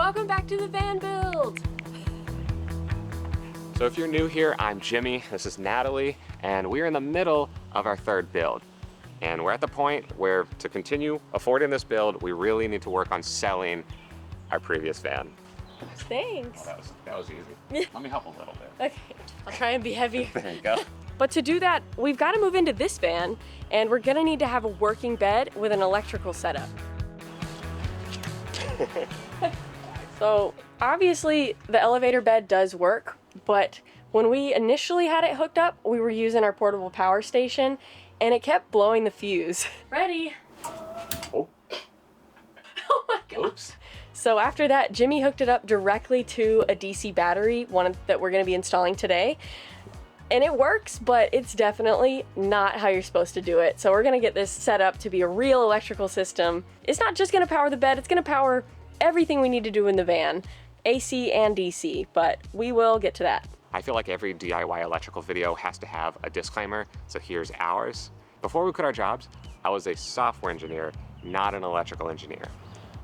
Welcome back to the van build. So if you're new here, I'm Jimmy, this is Natalie, and we're in the middle of our third build. And we're at the point where to continue affording this build, we really need to work on selling our previous van. Thanks. Oh, that was easy. Let me help a little bit. Okay, I'll try and be heavy. There you go. But to do that, we've got to move into this van, and we're gonna need to have a working bed with an electrical setup. So obviously the elevator bed does work, but when we initially had it hooked up, we were using our portable power station and it kept blowing the fuse. Ready? Oh. Oh my God. Oops. So after that, Jimmy hooked it up directly to a DC battery, one that we're gonna be installing today. And it works, but it's definitely not how you're supposed to do it. So we're gonna get this set up to be a real electrical system. It's not just gonna power the bed, it's gonna power everything we need to do in the van, AC and DC, but we will get to that. I feel like every DIY electrical video has to have a disclaimer, so here's ours. Before we quit our jobs, I was a software engineer, not an electrical engineer.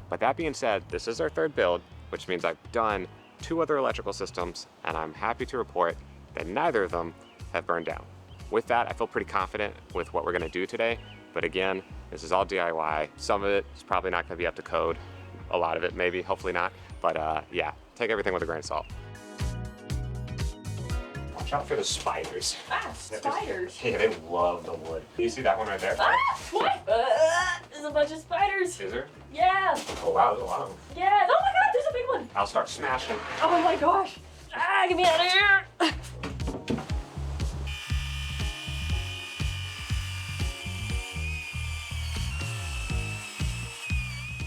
But that being said, this is our third build, which means I've done 2 other electrical systems, and I'm happy to report that neither of them have burned down. With that, I feel pretty confident with what we're gonna do today, but again, this is all DIY. Some of it is probably not gonna be up to code. A lot of it maybe, hopefully not, but yeah, take everything with a grain of salt. Watch out for the spiders. Ah, spiders. Yeah, they love the wood. You see that one right there? Ah, what? There's a bunch of spiders. Is there? Yeah. Oh wow, there's a lot of them. Yeah, oh my God, there's a big one. I'll start smashing. Oh my gosh. Ah, get me out of here.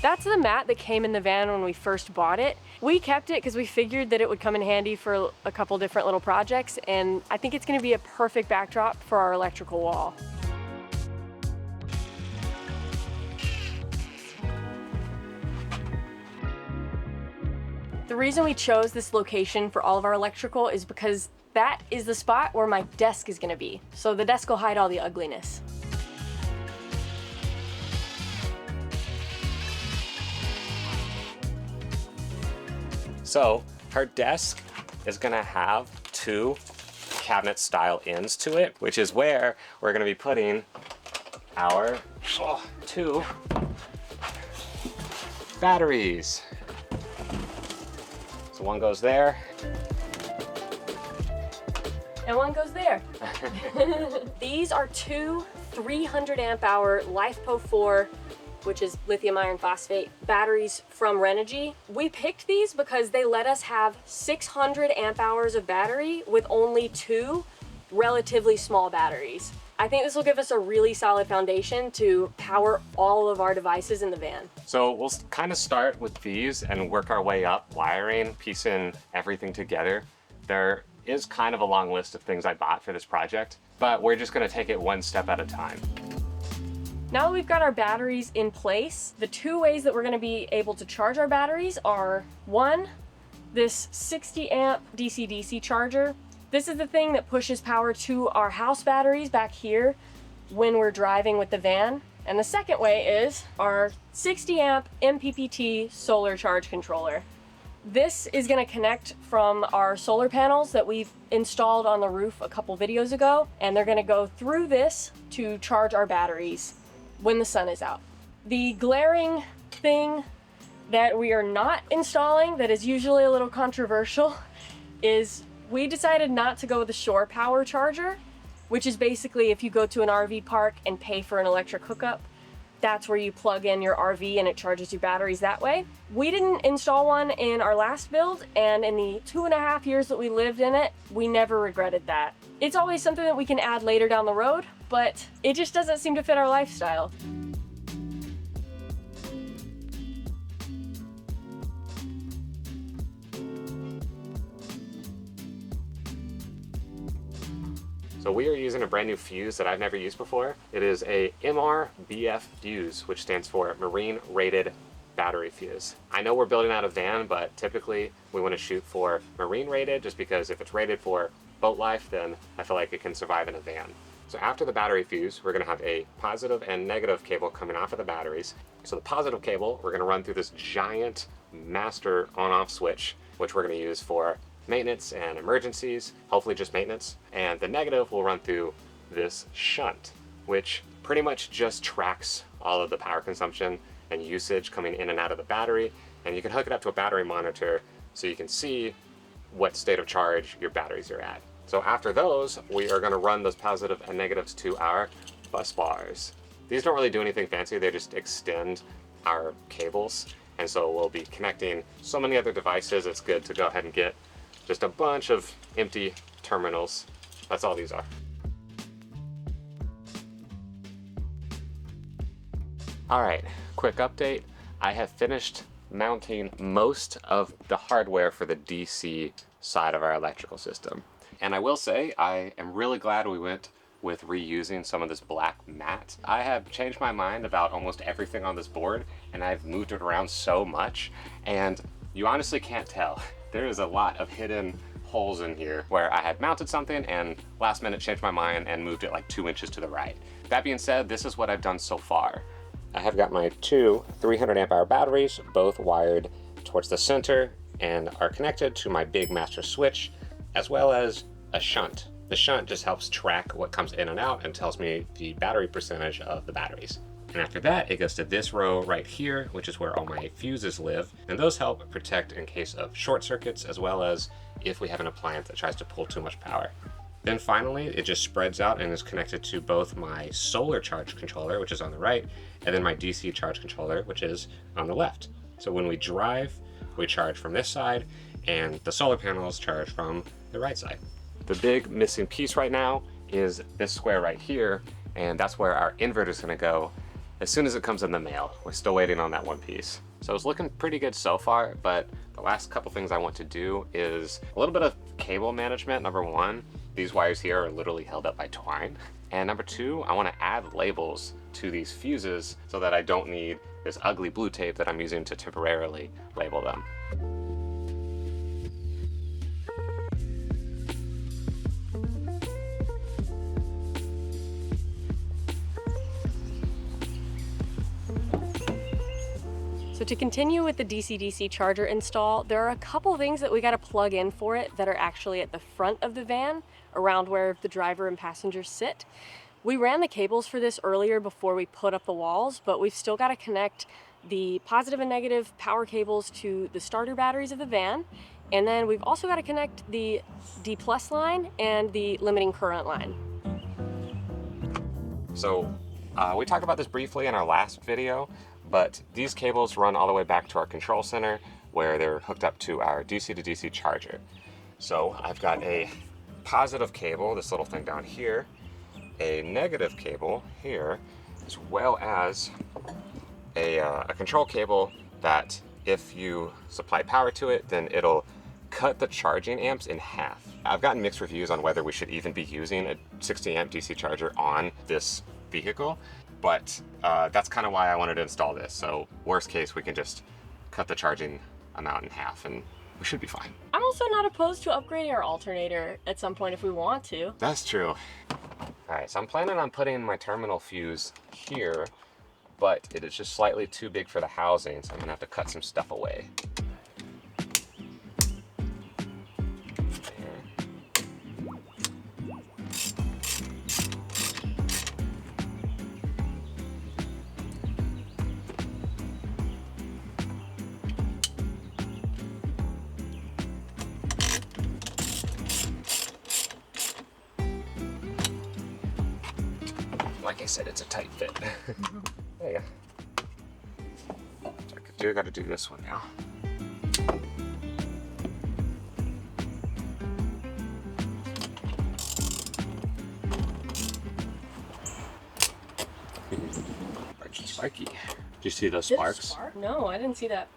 That's the mat that came in the van when we first bought it. We kept it because we figured that it would come in handy for a couple different little projects, and I think it's gonna be a perfect backdrop for our electrical wall. The reason we chose this location for all of our electrical is because that is the spot where my desk is gonna be. So the desk will hide all the ugliness. So her desk is gonna have 2 cabinet style ends to it, which is where we're gonna be putting our 2 batteries. So one goes there. And one goes there. These are 2 300 amp hour LiFePO4, which is lithium iron phosphate batteries from Renogy. We picked these because they let us have 600 amp hours of battery with only 2 relatively small batteries. I think this will give us a really solid foundation to power all of our devices in the van. So we'll kind of start with these and work our way up, wiring, piecing everything together. There is kind of a long list of things I bought for this project, but we're just gonna take it one step at a time. Now that we've got our batteries in place, the 2 ways that we're gonna be able to charge our batteries are, 1, this 60 amp DC-DC charger. This is the thing that pushes power to our house batteries back here when we're driving with the van. And the second way is our 60 amp MPPT solar charge controller. This is gonna connect from our solar panels that we've installed on the roof a couple videos ago, and they're gonna go through this to charge our batteries when the sun is out. The glaring thing that we are not installing, that is usually a little controversial, is we decided not to go with a shore power charger, which is basically if you go to an RV park and pay for an electric hookup, that's where you plug in your RV and it charges your batteries that way. We didn't install one in our last build, and in the 2.5 years that we lived in it, we never regretted that. It's always something that we can add later down the road, but it just doesn't seem to fit our lifestyle. So we are using a brand new fuse that I've never used before. It is a MRBF fuse, which stands for Marine Rated Battery Fuse. I know we're building out a van, but typically we want to shoot for marine rated, just because if it's rated for boat life, then I feel like it can survive in a van. So after the battery fuse, we're gonna have a positive and negative cable coming off of the batteries. So the positive cable, we're gonna run through this giant master on-off switch, which we're going to use for maintenance and emergencies, hopefully just maintenance. And the negative will run through this shunt, which pretty much just tracks all of the power consumption and usage coming in and out of the battery. And you can hook it up to a battery monitor so you can see what state of charge your batteries are at. So after those, we are going to run those positive and negatives to our bus bars. These don't really do anything fancy, they just extend our cables. And so we'll be connecting so many other devices, it's good to go ahead and get just a bunch of empty terminals. That's all these are. All right, quick update. I have finished mounting most of the hardware for the DC side of our electrical system. And I will say, I am really glad we went with reusing some of this black mat. I have changed my mind about almost everything on this board, and I've moved it around so much, and you honestly can't tell. There is a lot of hidden holes in here where I had mounted something and last minute changed my mind and moved it like 2 inches to the right. That being said, this is what I've done so far. I have got my two 300 amp hour batteries, both wired towards the center and are connected to my big master switch, as well as a shunt. The shunt just helps track what comes in and out and tells me the battery percentage of the batteries. And after that, it goes to this row right here, which is where all my fuses live. And those help protect in case of short circuits, as well as if we have an appliance that tries to pull too much power. Then finally, it just spreads out and is connected to both my solar charge controller, which is on the right, and then my DC charge controller, which is on the left. So when we drive, we charge from this side, and the solar panels charge from the right side. The big missing piece right now is this square right here, and that's where our inverter is going to go as soon as it comes in the mail. We're still waiting on that one piece. So it's looking pretty good so far, but the last couple things I want to do is a little bit of cable management. Number one, these wires here are literally held up by twine. And number two, I want to add labels to these fuses so that I don't need this ugly blue tape that I'm using to temporarily label them. So to continue with the DC-DC charger install, there are a couple things that we got to plug in for it that are actually at the front of the van, around where the driver and passengers sit. We ran the cables for this earlier before we put up the walls, but we've still got to connect the positive and negative power cables to the starter batteries of the van. And then we've also got to connect the D+ line and the limiting current line. So we talked about this briefly in our last video, but these cables run all the way back to our control center where they're hooked up to our DC to DC charger. So I've got a positive cable, this little thing down here, a negative cable here, as well as a control cable that if you supply power to it, then it'll cut the charging amps in half. I've gotten mixed reviews on whether we should even be using a 60 amp DC charger on this vehicle, but that's kind of why I wanted to install this. So worst case, we can just cut the charging amount in half and we should be fine. I'm also not opposed to upgrading our alternator at some point if we want to. That's true. All right, so I'm planning on putting my terminal fuse here, but it is just slightly too big for the housing, so I'm gonna have to cut some stuff away. Like I said, it's a tight fit. There you go. So I gotta do this one now. Sparky, sparky. Did you see those sparks? Spark? No, I didn't see that.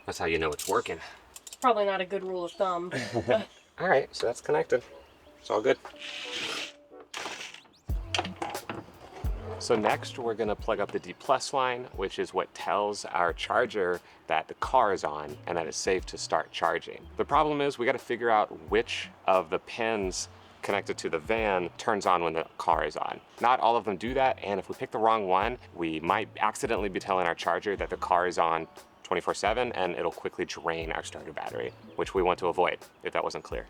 That's how you know it's working. It's probably not a good rule of thumb. All right, so that's connected. It's all good. So next we're gonna plug up the D+ line, which is what tells our charger that the car is on and that it's safe to start charging. The problem is we gotta figure out which of the pins connected to the van turns on when the car is on. Not all of them do that, and if we pick the wrong one, we might accidentally be telling our charger that the car is on 24/7, and it'll quickly drain our starter battery, which we want to avoid, if that wasn't clear.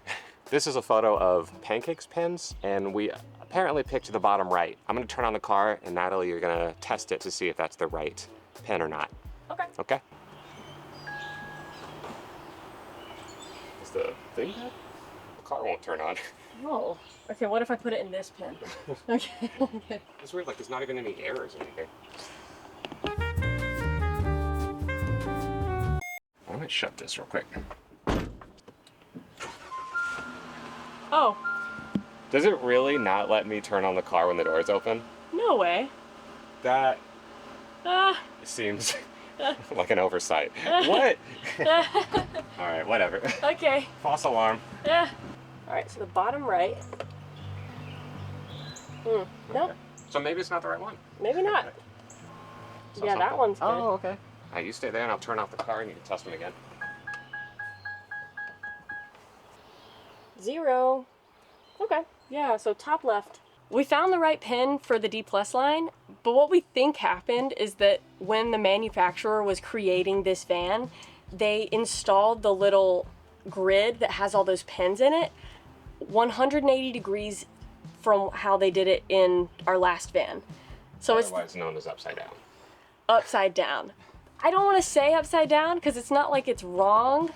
This is a photo of Pancake's pins, and we apparently picked the bottom right. I'm gonna turn on the car, and Natalie, you're gonna test it to see if that's the right pin or not. Okay. Okay? Is the thing dead? The car won't turn on. Oh. Okay, what if I put it in this pin? Okay. It's weird, like there's not even any errors or anything. I might shut this real quick. Oh. Does it really not let me turn on the car when the door's open? No way. That seems like an oversight. What? All right, whatever. Okay. False alarm. Yeah. All right, so the bottom right. Nope. Okay. So maybe it's not the right one. Maybe not. So Yeah, that one's good. Oh, okay. All right, you stay there and I'll turn off the car and you can test them again. 0. Okay. Yeah, so top left. We found the right pin for the D+ line, but what we think happened is that when the manufacturer was creating this van, they installed the little grid that has all those pins in it 180 degrees from how they did it in our last van. So Otherwise known as upside down. Upside down. I don't want to say upside down because it's not like it's wrong.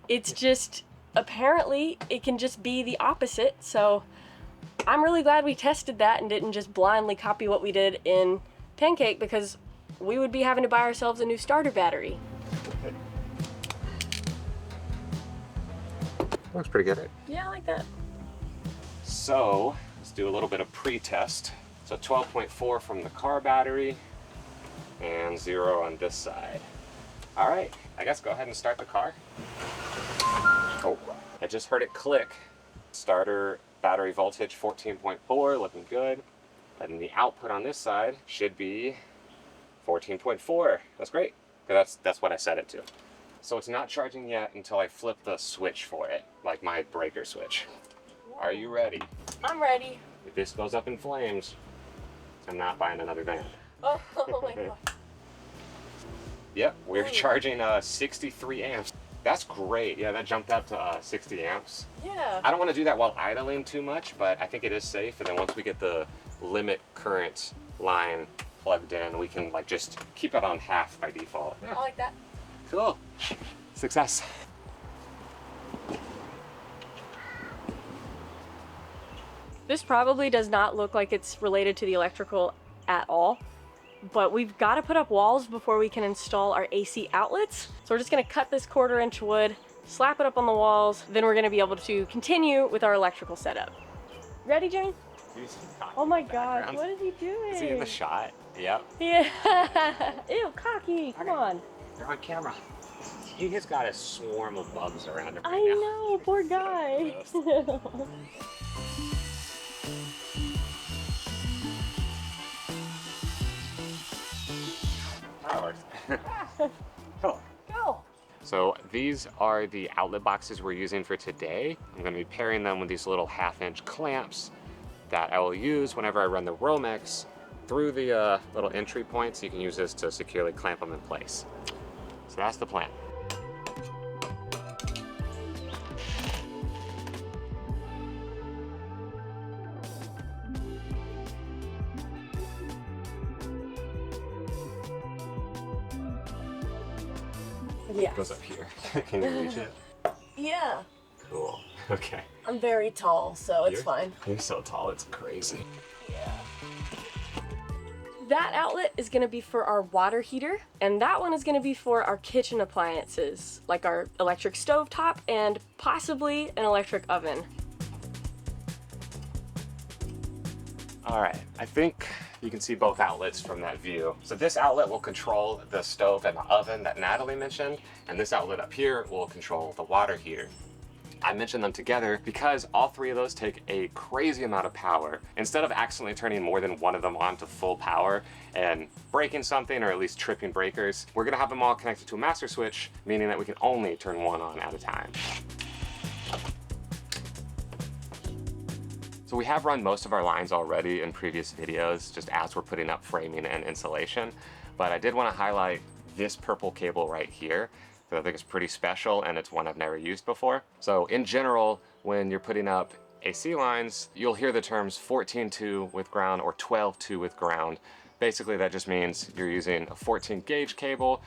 It's just apparently it can just be the opposite. So I'm really glad we tested that and didn't just blindly copy what we did in Pancake, because we would be having to buy ourselves a new starter battery. Looks pretty good. Yeah, I like that. So let's do a little bit of pre-test. So 12.4 from the car battery and 0 on this side. All right, I guess go ahead and start the car. Oh, I just heard it click. Starter battery voltage 14.4, looking good. And the output on this side should be 14.4. That's great, because that's what I set it to. So it's not charging yet until I flip the switch for it, like my breaker switch. Are you ready? I'm ready. If this goes up in flames, I'm not buying another van. Oh my God. Yep, we're charging 63 amps. That's great. Yeah, that jumped up to 60 amps. Yeah. I don't want to do that while idling too much, but I think it is safe. And then once we get the limit current line plugged in, we can like just keep it on half by default. I like that. Cool. Success. This probably does not look like it's related to the electrical at all, but we've got to put up walls before we can install our AC outlets. So we're just going to cut this 1/4 inch wood, slap it up on the walls, then we're going to be able to continue with our electrical setup. Ready, Jimmy? Oh my God, what is he doing? Is he in the shot? Yep. Yeah. Ew, cocky, come on. They're on camera. He has got a swarm of bugs around him right I now. know, poor guy. Cool. Go. So these are the outlet boxes we're using for today. I'm going to be pairing them with these little 1/2 inch clamps that I will use whenever I run the Romex through the little entry points. You can use this to securely clamp them in place. So that's the plan. Yeah. It goes up here. Can you reach it? Yeah. Cool. Okay. I'm very tall, so it's You're- fine. You're so tall, it's crazy. Yeah. That outlet is going to be for our water heater, and that one is going to be for our kitchen appliances, like our electric stovetop and possibly an electric oven. All right, I think you can see both outlets from that view. So this outlet will control the stove and the oven that Natalie mentioned, and this outlet up here will control the water heater. I mentioned them together because all three of those take a crazy amount of power. Instead of accidentally turning more than one of them on to full power and breaking something or at least tripping breakers, we're gonna have them all connected to a master switch, meaning that we can only turn one on at a time. So we have run most of our lines already in previous videos, just as we're putting up framing and insulation. But I did want to highlight this purple cable right here, that I think is pretty special, and it's one I've never used before. So in general, when you're putting up AC lines, you'll hear the terms 14-2 with ground or 12-2 with ground. Basically, that just means you're using a 14 gauge cable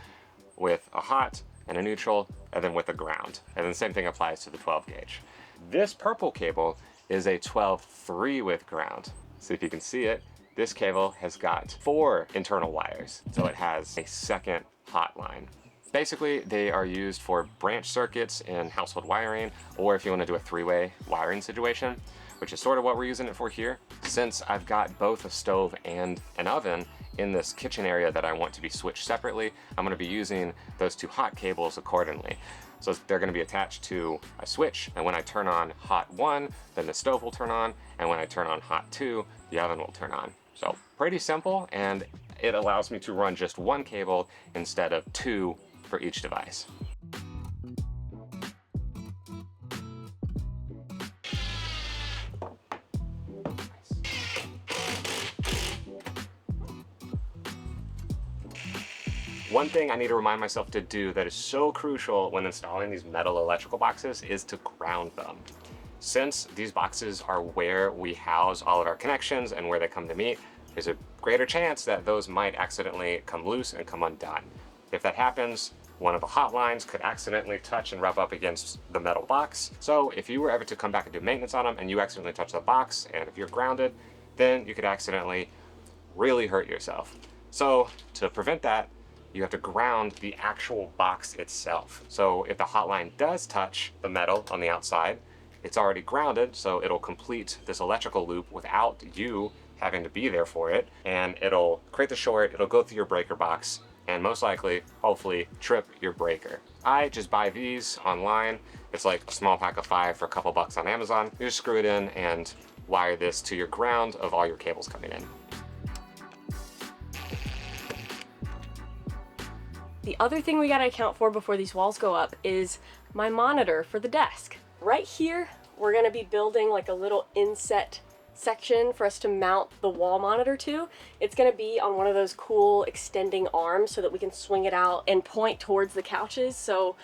with a hot and a neutral, and then with a ground. And then the same thing applies to the 12 gauge. This purple cable is a 12-3 with ground. So if you can see it, this cable has got 4 internal wires. So it has a second hot line. Basically, they are used for branch circuits in household wiring, or if you want to do a 3-way wiring situation, which is sort of what we're using it for here. Since I've got both a stove and an oven in this kitchen area that I want to be switched separately, I'm going to be using those 2 hot cables accordingly. So they're going to be attached to a switch, and when I turn on hot 1, then the stove will turn on, and when I turn on hot 2, the oven will turn on. So pretty simple, and it allows me to run just 1 cable instead of 2 for each device. One thing I need to remind myself to do that is so crucial when installing these metal electrical boxes is to ground them. Since these boxes are where we house all of our connections and where they come to meet, there's a greater chance that those might accidentally come loose and come undone. If that happens, one of the hot lines could accidentally touch and rub up against the metal box. So if you were ever to come back and do maintenance on them and you accidentally touch the box, and if you're grounded, then you could accidentally really hurt yourself. So to prevent that, you have to ground the actual box itself. So if the hot line does touch the metal on the outside, it's already grounded, so it'll complete this electrical loop without you having to be there for it, and it'll create the short, it'll go through your breaker box, and most likely, hopefully, trip your breaker. I just buy these online. It's like a small pack of 5 for a couple bucks on Amazon. You just screw it in and wire this to your ground of all your cables coming in. The other thing we gotta account for before these walls go up is my monitor for the desk. Right here, we're gonna be building like a little inset section for us to mount the wall monitor to. It's gonna be on one of those cool extending arms so that we can swing it out and point towards the couches. So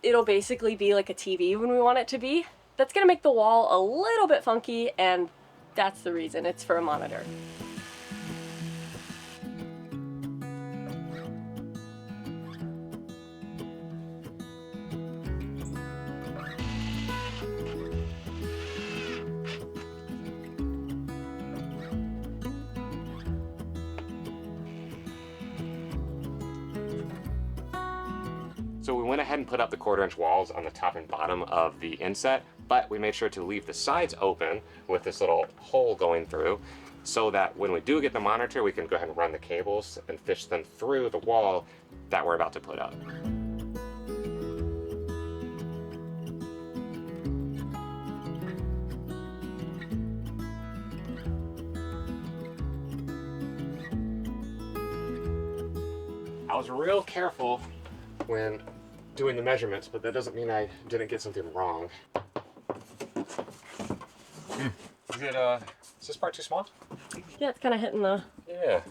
it'll basically be like a TV when we want it to be. That's gonna make the wall a little bit funky, and that's the reason it's for a monitor. So we went ahead and put up the 1/4-inch walls on the top and bottom of the inset, but we made sure to leave the sides open with this little hole going through so that when we do get the monitor, we can go ahead and run the cables and fish them through the wall that we're about to put up. I was real careful when doing the measurements, but that doesn't mean I didn't get something wrong. Is this part too small? Yeah, it's kind of hitting the Yeah. Okay.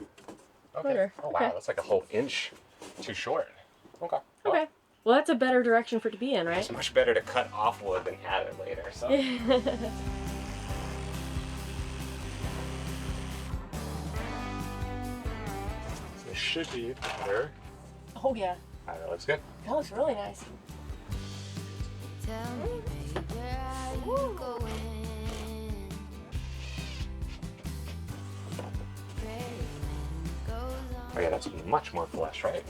quarter. Oh wow, Okay. that's like a whole inch too short. Okay. Okay. Well, that's a better direction for it to be in, right? It's much better to cut off wood than add it later. So. This should be better. Oh yeah, That looks good. that looks really nice. Tell me, babe, where are you going? Oh yeah, that's much more flesh, right?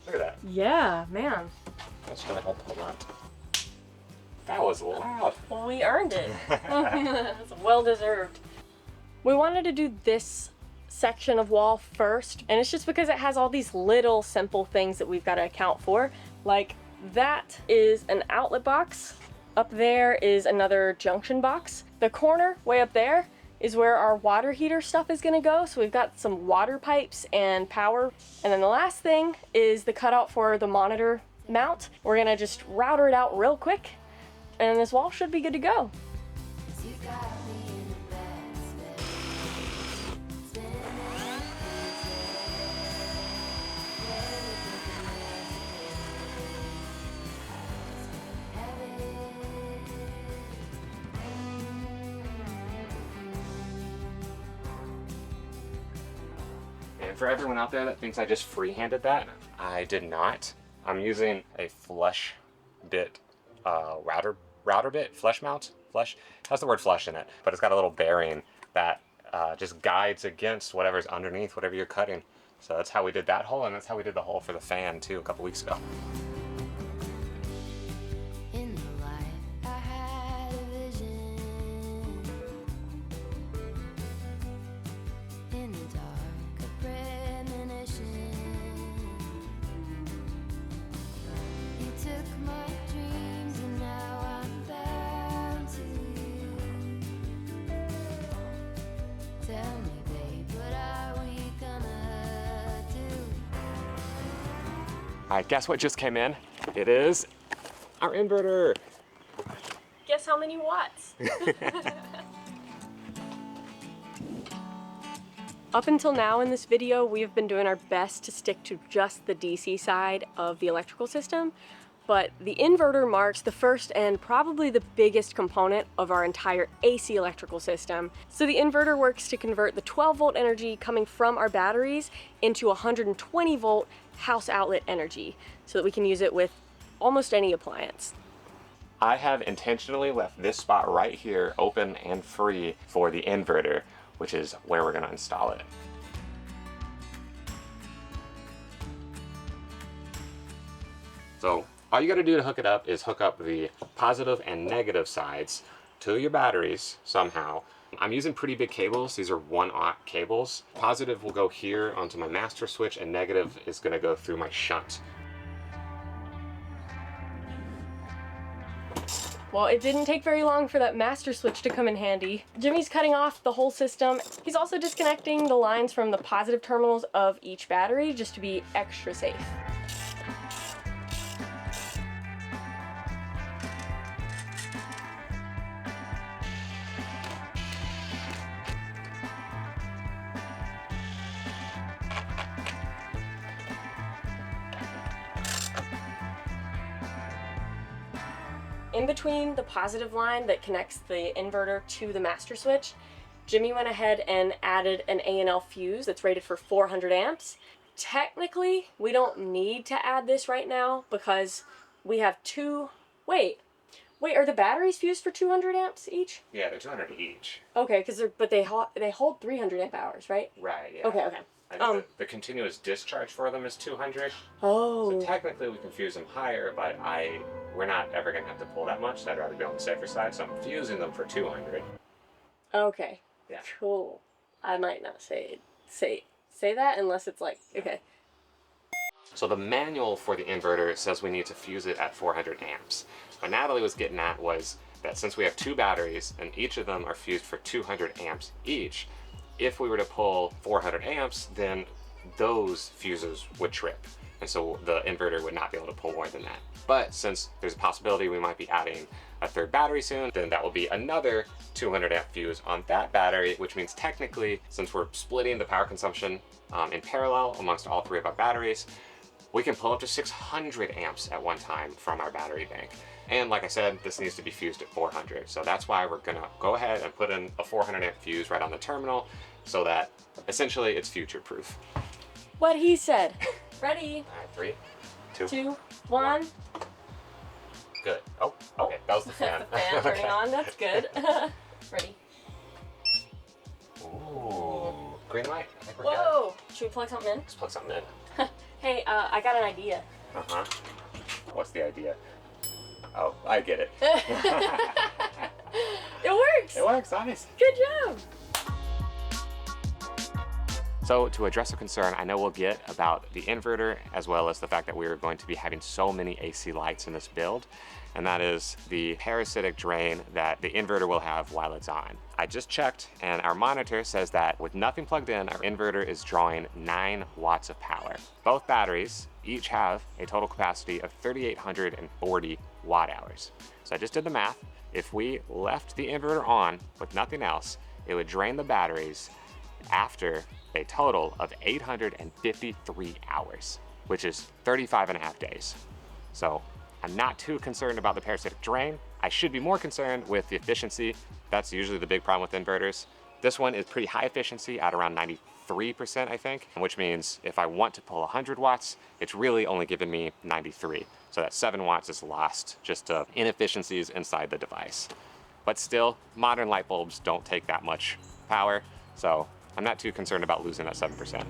Look at that. Yeah, man. That's gonna help a lot. That was loud. Well, we earned it. It's well deserved. We wanted to do this section of wall first, and it's just because it has all these little simple things that we've got to account for. Like that is an outlet box. Up there is another junction box. The corner way up there is where our water heater stuff is gonna go. So we've got some water pipes and power. And then the last thing is the cutout for the monitor mount. We're gonna just router it out real quick, and this wall should be good to go. You got me in the bed. And for everyone out there that thinks I just free-handed that, I did not. I'm using a flush bit router bit, flush mount. Flush has the word flush in it, but it's got a little bearing that just guides against whatever's underneath, whatever you're cutting. So that's how we did that hole, and that's how we did the hole for the fan too a couple weeks ago. In the light, I had a vision. In the dark, a premonition. You took my dreams and now I'm bound to you. Tell me, babe, what are we gonna do? All right, guess what just came in? It is our inverter. Guess how many watts? Up until now in this video, we have been doing our best to stick to just the DC side of the electrical system, but the inverter marks the first and probably the biggest component of our entire AC electrical system. So the inverter works to convert the 12-volt energy coming from our batteries into 120-volt house outlet energy so that we can use it with almost any appliance. I have intentionally left this spot right here open and free for the inverter, which is where we're gonna install it. So all you gotta do to hook it up is hook up the positive and negative sides to your batteries somehow. I'm using pretty big cables. These are 1-aught cables. Positive will go here onto my master switch, and negative is gonna go through my shunt. Well, it didn't take very long for that master switch to come in handy. Jimmy's cutting off the whole system. He's also disconnecting the lines from the positive terminals of each battery just to be extra safe. In between the positive line that connects the inverter to the master switch, Jimmy went ahead and added an A&L fuse that's rated for 400 amps. Technically, we don't need to add this right now because we have two... Wait, are the batteries fused for 200 amps each? Yeah, they're 200 each. Okay, but they hold 300 amp hours, right? Right, yeah. Okay. I think the continuous discharge for them is 200. Oh. So technically we can fuse them higher, but we're not ever gonna have to pull that much, so I'd rather be on the safer side, so I'm fusing them for 200. Okay. Yeah. Cool. I might not say that unless it's like, okay. So the manual for the inverter says we need to fuse it at 400 amps. What Natalie was getting at was that since we have two batteries and each of them are fused for 200 amps each, if we were to pull 400 amps, then those fuses would trip. And so the inverter would not be able to pull more than that. But since there's a possibility we might be adding a third battery soon, then that will be another 200 amp fuse on that battery, which means technically, since we're splitting the power consumption in parallel amongst all three of our batteries, we can pull up to 600 amps at one time from our battery bank. And like I said, this needs to be fused at 400. So that's why we're gonna go ahead and put in a 400 amp fuse right on the terminal so that essentially it's future proof. What he said. Ready? All right, 3, 2, 2, 1. Good. Oh, okay, that was the fan. The fan turning on, that's good. Ready? Ooh, green light. I think we're Whoa! Should we plug something in? Let's plug something in. Hey, I got an idea. Uh-huh. What's the idea? Oh, I get it. It works! It works, honest. Good job! So to address a concern I know we'll get about the inverter, as well as the fact that we are going to be having so many AC lights in this build, and that is the parasitic drain that the inverter will have while it's on. I just checked, and our monitor says that with nothing plugged in, our inverter is drawing 9 watts of power. Both batteries each have a total capacity of 3,840 watt hours. So I just did the math. If we left the inverter on with nothing else, it would drain the batteries after a total of 853 hours, which is 35.5 days. So I'm not too concerned about the parasitic drain. I should be more concerned with the efficiency. That's usually the big problem with inverters. This one is pretty high efficiency at around 93%, I think, which means if I want to pull 100 watts, it's really only giving me 93. So that 7 watts is lost just to inefficiencies inside the device. But still, modern light bulbs don't take that much power, so I'm not too concerned about losing that 7%.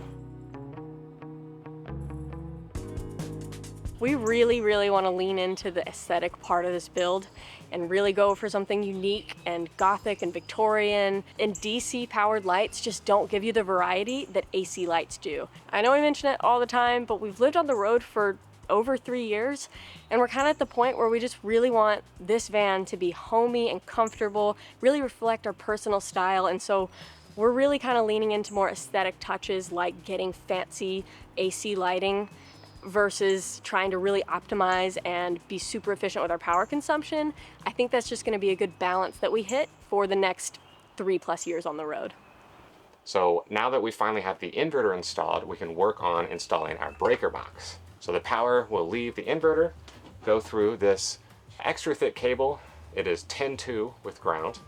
We really want to lean into the aesthetic part of this build and really go for something unique and Gothic and Victorian. And DC powered lights just don't give you the variety that AC lights do. I know I mention it all the time, but we've lived on the road for over 3 years, and we're kind of at the point where we just really want this van to be homey and comfortable, really reflect our personal style. And so we're really kind of leaning into more aesthetic touches, like getting fancy AC lighting versus trying to really optimize and be super efficient with our power consumption. I think that's just going to be a good balance that we hit for the next 3+ years on the road. So now that we finally have the inverter installed, we can work on installing our breaker box. So the power will leave the inverter, go through this extra thick cable. It is 10-2 with ground,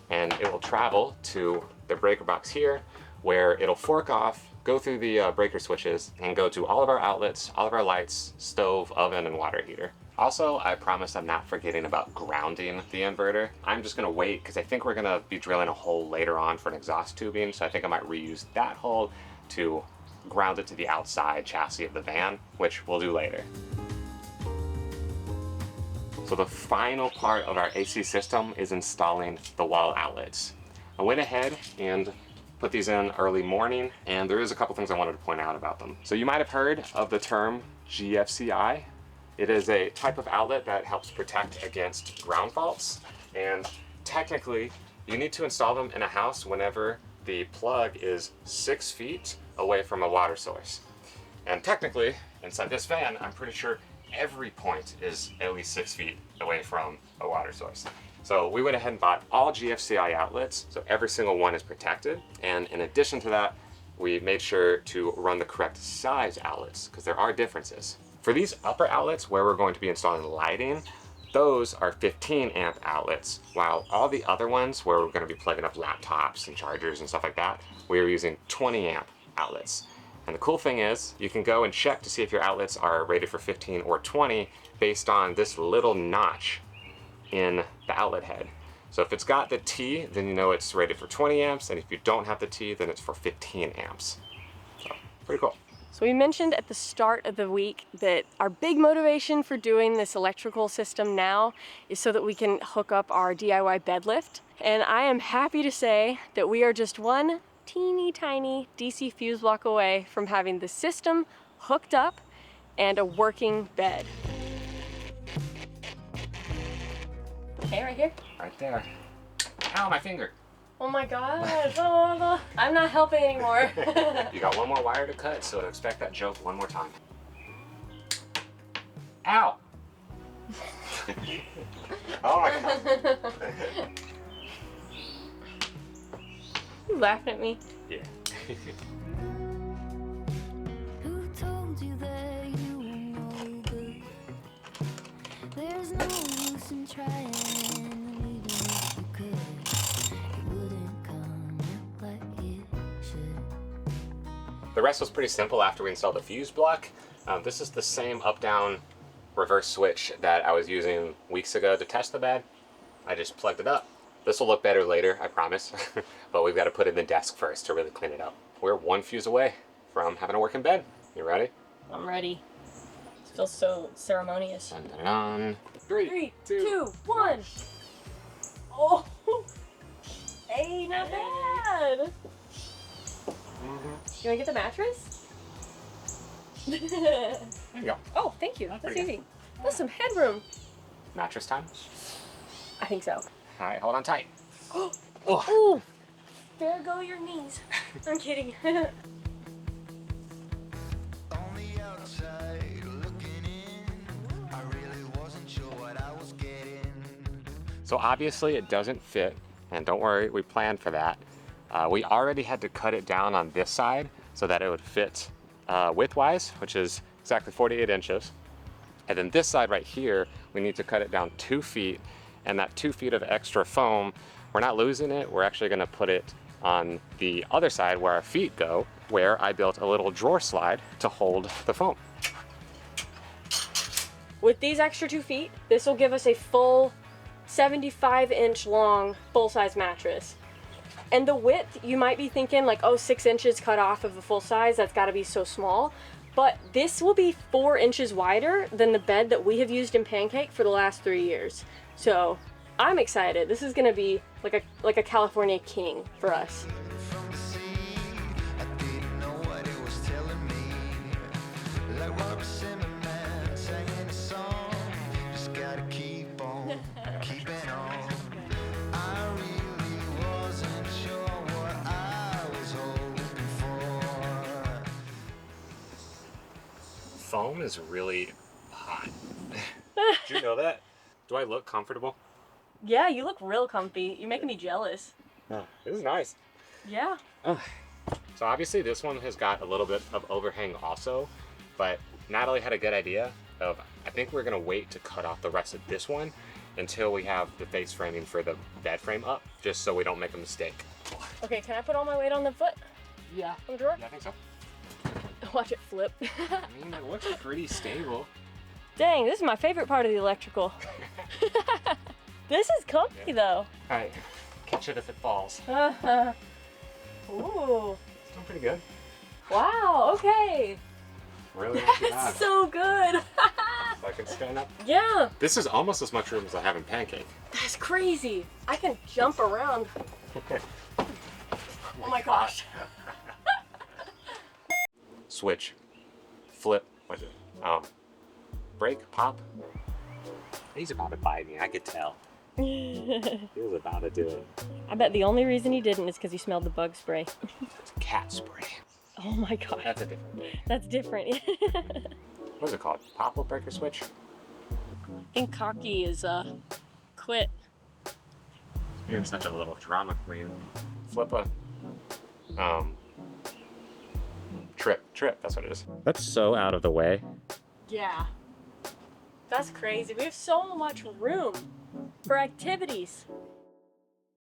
and it will travel to the breaker box here, where it'll fork off, go through the breaker switches, and go to all of our outlets, all of our lights, stove, oven, and water heater. Also, I promise I'm not forgetting about grounding the inverter. I'm just gonna wait because I think we're gonna be drilling a hole later on for an exhaust tubing, so I think I might reuse that hole to ground it to the outside chassis of the van, which we'll do later. So the final part of our AC system is installing the wall outlets. I went ahead and put these in early morning, and there is a couple things I wanted to point out about them. So you might have heard of the term GFCI. It is a type of outlet that helps protect against ground faults, and technically you need to install them in a house whenever the plug is 6 feet away from a water source. And technically, inside this van, I'm pretty sure every point is at least 6 feet away from a water source. So we went ahead and bought all GFCI outlets, so every single one is protected. And in addition to that, we made sure to run the correct size outlets, because there are differences. For these upper outlets where we're going to be installing lighting, those are 15 amp outlets, while all the other ones where we're going to be plugging up laptops and chargers and stuff like that, we are using 20 amp outlets. And the cool thing is, you can go and check to see if your outlets are rated for 15 or 20 based on this little notch in the outlet head. So if it's got the T, then you know it's rated for 20 amps, and if you don't have the T, then it's for 15 amps. So, pretty cool. So we mentioned at the start of the week that our big motivation for doing this electrical system now is so that we can hook up our DIY bed lift. And I am happy to say that we are just one teeny tiny DC fuse block away from having the system hooked up and a working bed. Okay, right here? Right there. Ow, my finger. Oh my god, oh, I'm not helping anymore. You got one more wire to cut, so expect that joke one more time. Ow! Oh my god. You laughing at me? Yeah. Who told you that you were no good? There's no use in trying, even if you could. It wouldn't come out like it should. The rest was pretty simple after we installed the fuse block. This is the same up-down reverse switch that I was using weeks ago to test the bed. I just plugged it up. This will look better later, I promise, but we've got to put it in the desk first to really clean it up. We're one fuse away from having a working bed. You ready? I'm ready. It feels so ceremonious. Dun, dun, dun. 3, 2, 1. Oh, hey, not bad. You wanna get the mattress? There you go. Oh, thank you. That's pretty easy. That's some headroom. Mattress time. I think so. All right, hold on tight. Oh, Oh. ooh. There go your knees. I'm kidding. On the outside looking in, I really wasn't sure what I was getting. So obviously it doesn't fit, and don't worry, we planned for that. We already had to cut it down on this side so that it would fit widthwise, which is exactly 48 inches. And then this side right here, we need to cut it down 2 feet, and that 2 feet of extra foam, we're not losing it, we're actually gonna put it on the other side where our feet go, where I built a little drawer slide to hold the foam. With these extra 2 feet, this will give us a full 75-inch long full-size mattress. And the width, you might be thinking like, oh, 6 inches cut off of the full size, that's gotta be so small. But this will be 4 inches wider than the bed that we have used in Pancake for the last 3 years. So I'm excited. This is gonna be like a California king for us. From the sea, I didn't know what it was telling me. Like Robert Zimmerman singing a song. Just gotta keep on, keeping on. I really wasn't sure what I was hoping for. Foam is really hot. Did you know that? Do I look comfortable? Yeah, you look real comfy. You're making me jealous. Oh, this is nice. Yeah. So obviously this one has got a little bit of overhang also, but Natalie had a good idea of, I think we're gonna wait to cut off the rest of this one until we have the face framing for the bed frame up, just so we don't make a mistake. Okay, can I put all my weight on the foot? Yeah. On the drawer? Yeah, I think so. Watch it flip. I mean, it looks pretty stable. Dang, this is my favorite part of the electrical. This is comfy though. All right, catch it if it falls. Ooh. It's doing pretty good. Wow, okay. Really not too bad. That's so good. So I can stand up. Yeah, This is almost as much room as I have in Pancake. that's crazy. I can jump around. Oh my gosh. Switch, flip, what is it? Break, pop. He's about to bite me, I could tell. He was about to do it. I bet the only reason he didn't is because he smelled the bug spray. It's cat spray. Oh my gosh. That's a different one. That's different. What is it called? Pop or breaker switch? I think cocky is quit. You're such a little drama queen. Flip a trip, that's what it is. That's so out of the way. Yeah. That's crazy. We have so much room for activities.